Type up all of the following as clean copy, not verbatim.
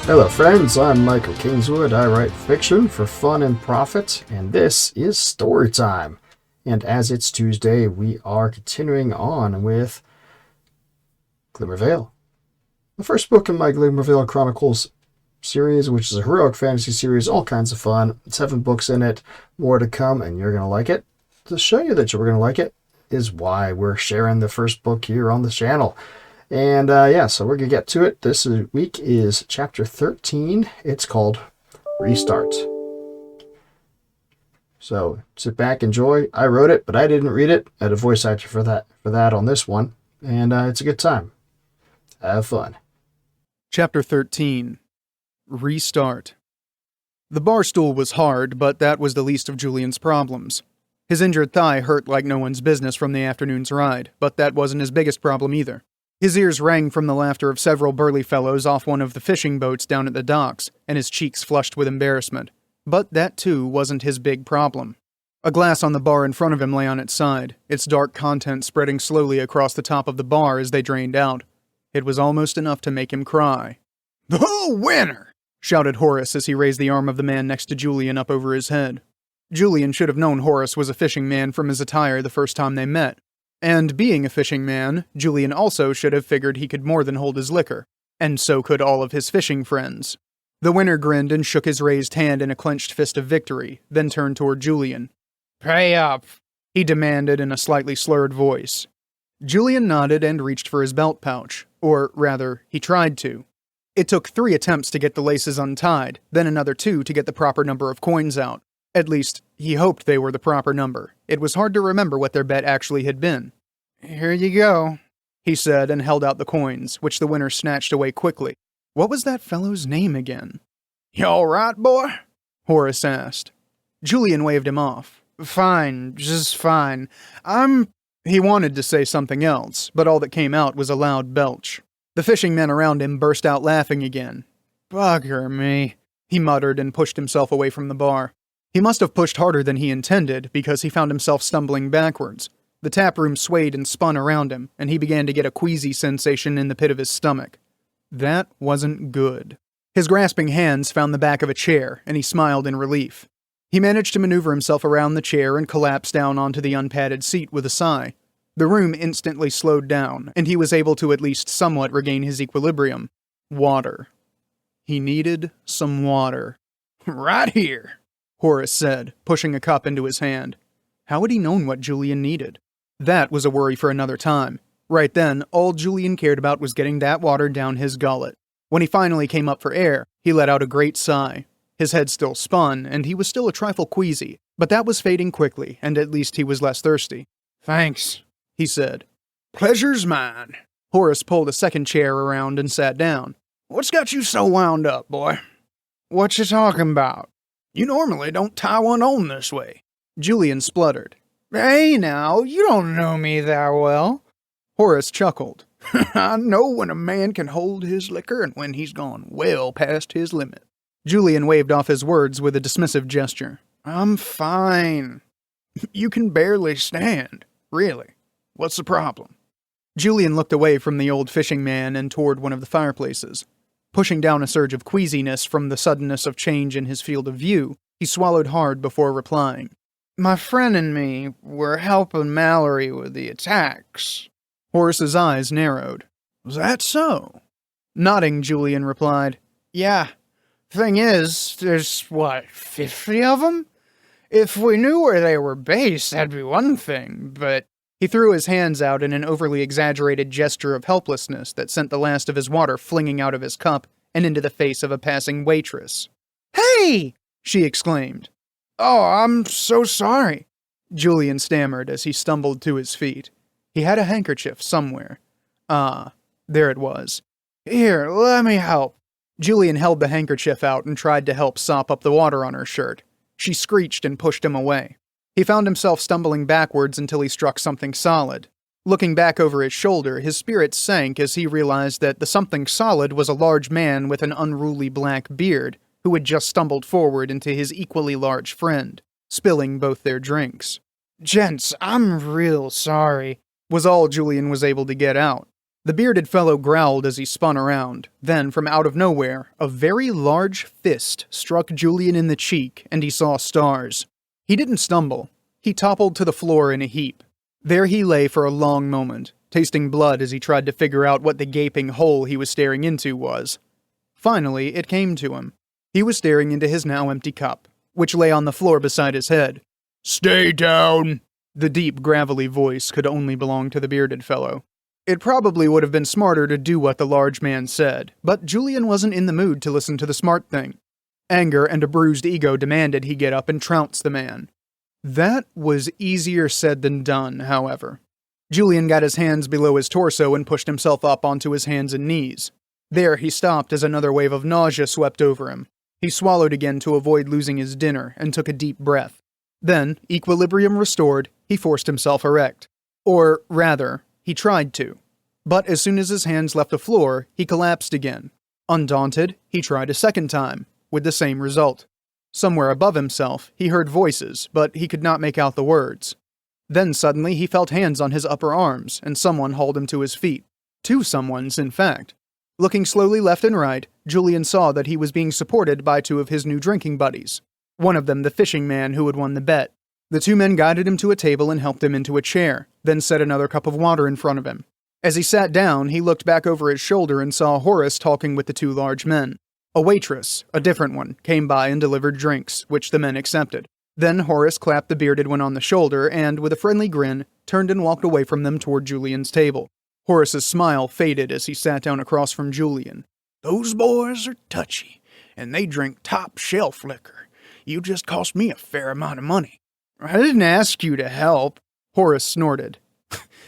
Hello friends, I'm Michael Kingswood. I write fiction for fun and profit, and this is story time. And as it's Tuesday, we are continuing on with Glimmer, the first book in my Glimmer Chronicles series, which is a heroic fantasy series, all kinds of fun. 7 books in it, more to come, and you're going to like it. To show you that you're going to like it is why we're sharing the first book here on the channel. And so we're going to get to it. This week is chapter 13. It's called Restart. So sit back, enjoy. I wrote it, but I didn't read it. I had a voice actor for that on this one. And it's a good time. Have fun. Chapter 13. Restart. The bar stool was hard, but that was the least of Julian's problems. His injured thigh hurt like no one's business from the afternoon's ride, but that wasn't his biggest problem either. His ears rang from the laughter of several burly fellows off one of the fishing boats down at the docks, and his cheeks flushed with embarrassment. But that, too, wasn't his big problem. A glass on the bar in front of him lay on its side, its dark content spreading slowly across the top of the bar as they drained out. It was almost enough to make him cry. "The winner!" shouted Horace as he raised the arm of the man next to Julian up over his head. Julian should have known Horace was a fishing man from his attire the first time they met. And being a fishing man, Julian also should have figured he could more than hold his liquor, and so could all of his fishing friends. The winner grinned and shook his raised hand in a clenched fist of victory, then turned toward Julian. "Pay up," he demanded in a slightly slurred voice. Julian nodded and reached for his belt pouch, or rather, he tried to. It took 3 attempts to get the laces untied, then another 2 to get the proper number of coins out. At least, he hoped they were the proper number. It was hard to remember what their bet actually had been. "Here you go," he said and held out the coins, which the winner snatched away quickly. What was that fellow's name again? "You all right, boy?" Horace asked. Julian waved him off. "Fine, just fine. He wanted to say something else, but all that came out was a loud belch. The fishing men around him burst out laughing again. "Bugger me," he muttered and pushed himself away from the bar. He must have pushed harder than he intended, because he found himself stumbling backwards. The taproom swayed and spun around him, and he began to get a queasy sensation in the pit of his stomach. That wasn't good. His grasping hands found the back of a chair, and he smiled in relief. He managed to maneuver himself around the chair and collapse down onto the unpadded seat with a sigh. The room instantly slowed down, and he was able to at least somewhat regain his equilibrium. Water. He needed some water. "Right here," Horace said, pushing a cup into his hand. How had he known what Julian needed? That was a worry for another time. Right then, all Julian cared about was getting that water down his gullet. When he finally came up for air, he let out a great sigh. His head still spun, and he was still a trifle queasy, but that was fading quickly, and at least he was less thirsty. "Thanks," he said. "Pleasure's mine." Horace pulled a second chair around and sat down. "What's got you so wound up, boy?" "What you talking about? You normally don't tie one on this way." Julian spluttered. "Hey now, you don't know me that well." Horace chuckled. "I know when a man can hold his liquor and when he's gone well past his limit." Julian waved off his words with a dismissive gesture. "I'm fine." "You can barely stand. Really. What's the problem?" Julian looked away from the old fishing man and toward one of the fireplaces. Pushing down a surge of queasiness from the suddenness of change in his field of view, he swallowed hard before replying. "My friend and me were helping Mallory with the attacks." Horace's eyes narrowed. "Was that so?" Nodding, Julian replied, "Yeah. Thing is, there's, 50 of them? If we knew where they were based, that'd be one thing, but..." He threw his hands out in an overly exaggerated gesture of helplessness that sent the last of his water flinging out of his cup and into the face of a passing waitress. "Hey!" she exclaimed. "Oh, I'm so sorry," Julian stammered as he stumbled to his feet. He had a handkerchief somewhere. There it was. "Here, let me help." Julian held the handkerchief out and tried to help sop up the water on her shirt. She screeched and pushed him away. He found himself stumbling backwards until he struck something solid. Looking back over his shoulder, his spirits sank as he realized that the something solid was a large man with an unruly black beard, who had just stumbled forward into his equally large friend, spilling both their drinks. "Gents, I'm real sorry," was all Julian was able to get out. The bearded fellow growled as he spun around. Then, from out of nowhere, a very large fist struck Julian in the cheek, and he saw stars. He didn't stumble. He toppled to the floor in a heap. There he lay for a long moment, tasting blood as he tried to figure out what the gaping hole he was staring into was. Finally, it came to him. He was staring into his now empty cup, which lay on the floor beside his head. "Stay down!" The deep, gravelly voice could only belong to the bearded fellow. It probably would have been smarter to do what the large man said, but Julian wasn't in the mood to listen to the smart thing. Anger and a bruised ego demanded he get up and trounce the man. That was easier said than done, however. Julian got his hands below his torso and pushed himself up onto his hands and knees. There he stopped as another wave of nausea swept over him. He swallowed again to avoid losing his dinner and took a deep breath. Then, equilibrium restored, he forced himself erect. Or, rather, he tried to. But as soon as his hands left the floor, he collapsed again. Undaunted, he tried a second time, with the same result. Somewhere above himself, he heard voices, but he could not make out the words. Then suddenly he felt hands on his upper arms, and someone hauled him to his feet. Two someones, in fact. Looking slowly left and right, Julian saw that he was being supported by two of his new drinking buddies. One of them the fishing man who had won the bet. The two men guided him to a table and helped him into a chair, then set another cup of water in front of him. As he sat down, he looked back over his shoulder and saw Horace talking with the two large men. A waitress, a different one, came by and delivered drinks, which the men accepted. Then Horace clapped the bearded one on the shoulder and, with a friendly grin, turned and walked away from them toward Julian's table. Horace's smile faded as he sat down across from Julian. "Those boys are touchy, and they drink top-shelf liquor. You just cost me a fair amount of money." "I didn't ask you to help," Horace snorted.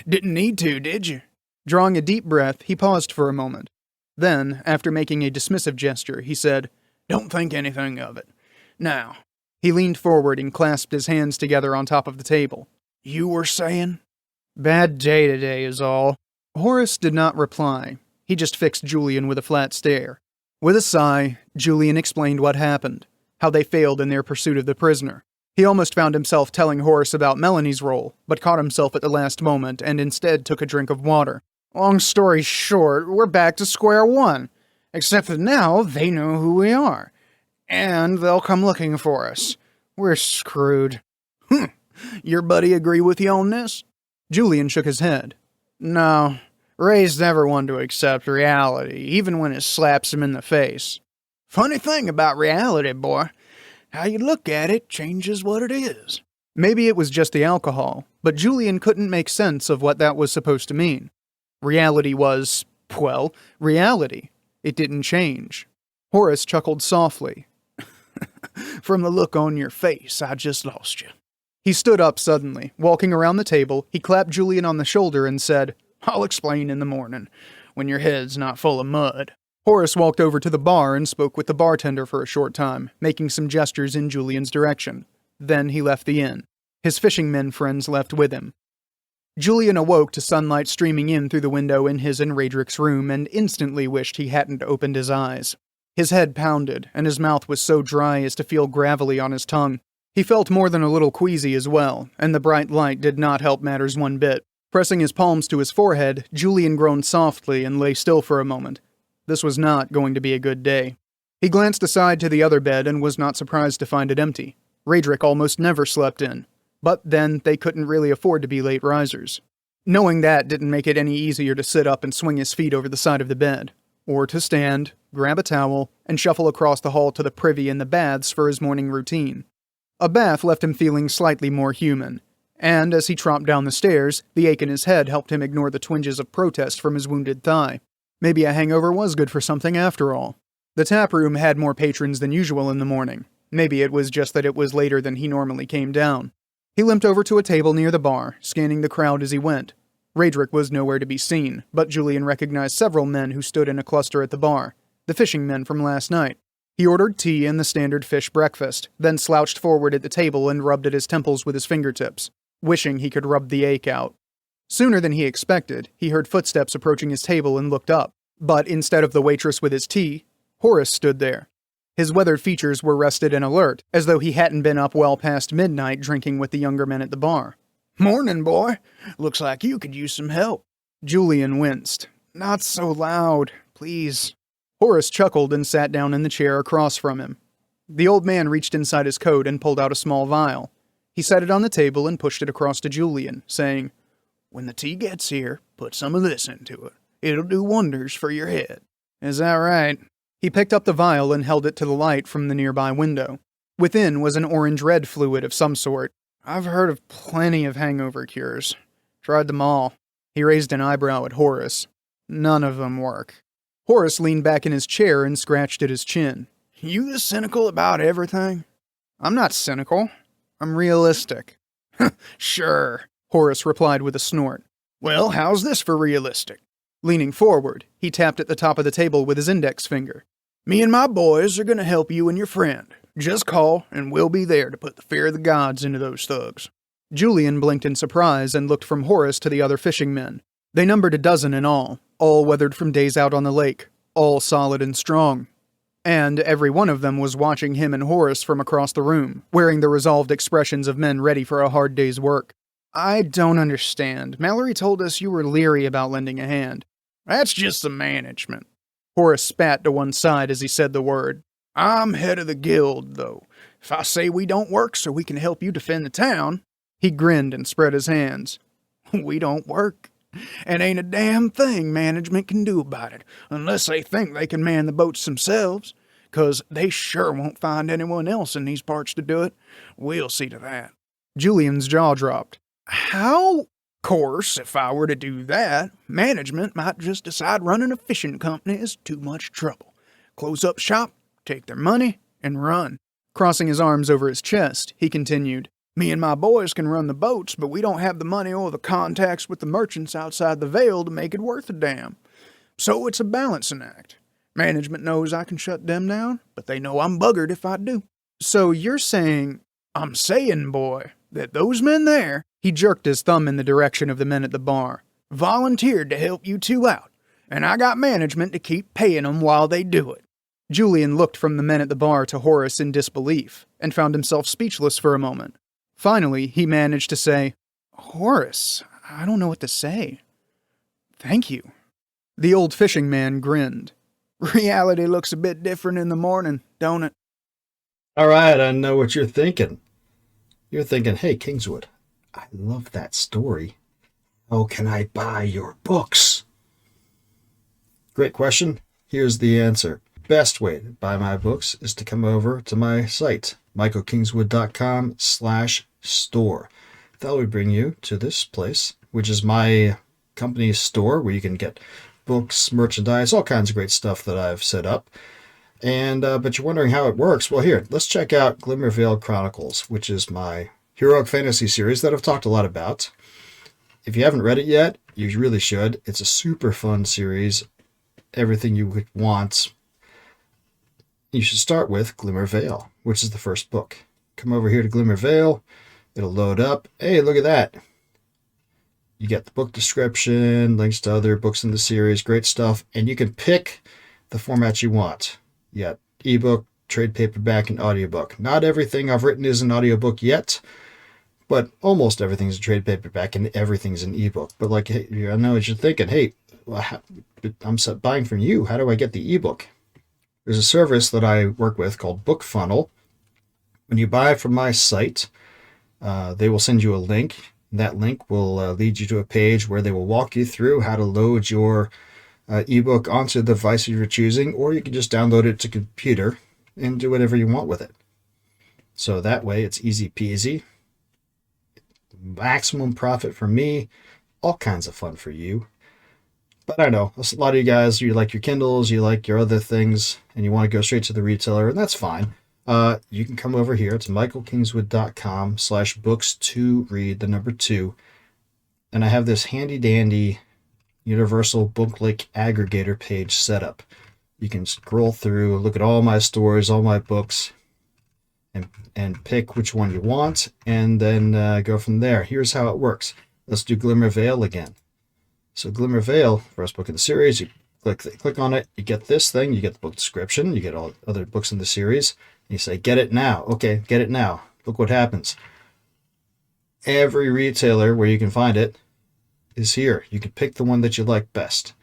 "Didn't need to, did you?" Drawing a deep breath, he paused for a moment. Then, after making a dismissive gesture, he said, "Don't think anything of it. Now," he leaned forward and clasped his hands together on top of the table. "You were saying?" "Bad day today is all." Horace did not reply. He just fixed Julian with a flat stare. With a sigh, Julian explained what happened, how they failed in their pursuit of the prisoner. He almost found himself telling Horace about Melanie's role, but caught himself at the last moment and instead took a drink of water. "Long story short, we're back to square one. Except that now they know who we are. And they'll come looking for us. We're screwed." "Your buddy agree with you on this?" Julian shook his head. "No. Ray's never one to accept reality, even when it slaps him in the face. Funny thing about reality, boy. How you look at it changes what it is." Maybe it was just the alcohol, but Julian couldn't make sense of what that was supposed to mean. Reality was, well, reality. It didn't change. Horace chuckled softly. "From the look on your face, I just lost you." He stood up suddenly. Walking around the table, he clapped Julian on the shoulder and said, "I'll explain in the morning, when your head's not full of mud." Horace walked over to the bar and spoke with the bartender for a short time, making some gestures in Julian's direction. Then he left the inn. His fishing men friends left with him. Julian awoke to sunlight streaming in through the window in his and Radrick's room and instantly wished he hadn't opened his eyes. His head pounded, and his mouth was so dry as to feel gravelly on his tongue. He felt more than a little queasy as well, and the bright light did not help matters one bit. Pressing his palms to his forehead, Julian groaned softly and lay still for a moment. This was not going to be a good day. He glanced aside to the other bed and was not surprised to find it empty. Radrick almost never slept in. But then they couldn't really afford to be late risers. Knowing that didn't make it any easier to sit up and swing his feet over the side of the bed, or to stand, grab a towel, and shuffle across the hall to the privy and the baths for his morning routine. A bath left him feeling slightly more human, and as he tromped down the stairs, the ache in his head helped him ignore the twinges of protest from his wounded thigh. Maybe a hangover was good for something after all. The tap room had more patrons than usual in the morning. Maybe it was just that it was later than he normally came down. He limped over to a table near the bar, scanning the crowd as he went. Radrick was nowhere to be seen, but Julian recognized several men who stood in a cluster at the bar, the fishing men from last night. He ordered tea and the standard fish breakfast, then slouched forward at the table and rubbed at his temples with his fingertips, wishing he could rub the ache out. Sooner than he expected, he heard footsteps approaching his table and looked up, but instead of the waitress with his tea, Horace stood there. His weathered features were rested and alert, as though he hadn't been up well past midnight drinking with the younger men at the bar. "Morning, boy. Looks like you could use some help." Julian winced. Not so loud, please. Horace chuckled and sat down in the chair across from him. The old man reached inside his coat and pulled out a small vial. He set it on the table and pushed it across to Julian, saying, "When the tea gets here, put some of this into it. It'll do wonders for your head." "Is that right?" He picked up the vial and held it to the light from the nearby window. Within was an orange-red fluid of some sort. "I've heard of plenty of hangover cures. Tried them all." He raised an eyebrow at Horace. "None of them work." Horace leaned back in his chair and scratched at his chin. "You this cynical about everything?" "I'm not cynical. I'm realistic." "Sure," Horace replied with a snort. "Well, how's this for realistic?" Leaning forward, he tapped at the top of the table with his index finger. "Me and my boys are going to help you and your friend. Just call, and we'll be there to put the fear of the gods into those thugs." Julian blinked in surprise and looked from Horace to the other fishing men. They numbered a dozen in all weathered from days out on the lake, all solid and strong. And every one of them was watching him and Horace from across the room, wearing the resolved expressions of men ready for a hard day's work. "I don't understand. Mallory told us you were leery about lending a hand." "That's just the management." Horace spat to one side as he said the word. "I'm head of the guild, though. If I say we don't work so we can help you defend the town..." He grinned and spread his hands. "We don't work. And ain't a damn thing management can do about it, unless they think they can man the boats themselves, 'cause they sure won't find anyone else in these parts to do it. We'll see to that." Julian's jaw dropped. "How?" "Course, if I were to do that, management might just decide running a fishing company is too much trouble. Close up shop, take their money, and run." Crossing his arms over his chest, he continued, "Me and my boys can run the boats, but we don't have the money or the contacts with the merchants outside the Vale to make it worth a damn. So it's a balancing act. Management knows I can shut them down, but they know I'm buggered if I do." "So you're saying..." "I'm saying, boy, that those men there," he jerked his thumb in the direction of the men at the bar, "volunteered to help you two out, and I got management to keep paying them while they do it." Julian looked from the men at the bar to Horace in disbelief, and found himself speechless for a moment. Finally, he managed to say, "Horace, I don't know what to say. Thank you." The old fishing man grinned. "Reality looks a bit different in the morning, don't it?" All right, I know what you're thinking. You're thinking, hey, Kingswood, I love that story. How can I buy your books? Great question. Here's the answer. Best way to buy my books is to come over to my site, michaelkingswood.com/store. That will bring you to this place, which is my company's store where you can get books, merchandise, all kinds of great stuff that I've set up. And but you're wondering how it works. Well, here, let's check out Glimmer Chronicles, which is my heroic fantasy series that I've talked a lot about. If you haven't read it yet, you really should. It's a super fun series. Everything you would want. You should start with Glimmer, which is the first book. Come over here to Glimmer. It'll load up. Hey, look at that. You get the book description, links to other books in the series, great stuff. And you can pick the format you want. You got ebook, trade paperback, and audiobook. Not everything I've written is an audiobook yet, but almost everything's a trade paperback and everything's an ebook. But like, hey, I know what you're thinking. Hey, I'm buying from you. How do I get the ebook? There's a service that I work with called Book Funnel. When you buy from my site, they will send you a link. That link will lead you to a page where they will walk you through how to load your ebook onto the device you're choosing, or you can just download it to computer and do whatever you want with it. So that way it's easy peasy. Maximum profit for me, all kinds of fun for you. But I know, a lot of you guys, you like your Kindles, you like your other things, and you want to go straight to the retailer, and that's fine. You can come over here to michaelkingswood.com/books2read, the number 2. And I have this handy dandy universal book link aggregator page set up. You can scroll through, look at all my stories, all my books, and pick which one you want, and then go from there. Here's how it works. Let's do Glimmer again. So Glimmer, first book in the series, you click on it, you get this thing, you get the book description, you get all other books in the series, and you say, get it now. Okay, get it now. Look what happens. Every retailer where you can find it is here. You can pick the one that you like best.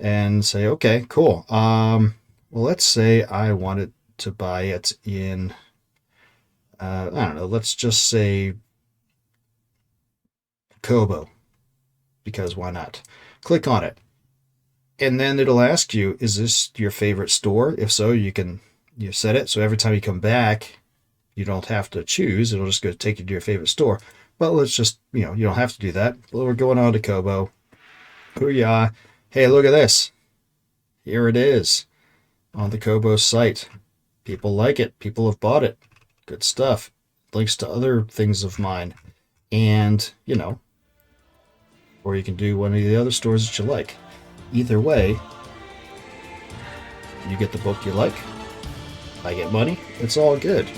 and say, okay, cool. Well, let's say I wanted to buy it in, I don't know, let's just say Kobo, because why not? Click on it. And then it'll ask you, is this your favorite store? If so, you set it. So every time you come back, you don't have to choose. It'll just go take you to your favorite store. But let's just, you don't have to do that. Well, we're going on to Kobo. Hoo-yah. Hey, look at this. Here it is on the Kobo site. People like it. People have bought it. Good stuff. Links to other things of mine. And, or you can do one of the other stores that you like. Either way, you get the book you like. I get money. It's all good.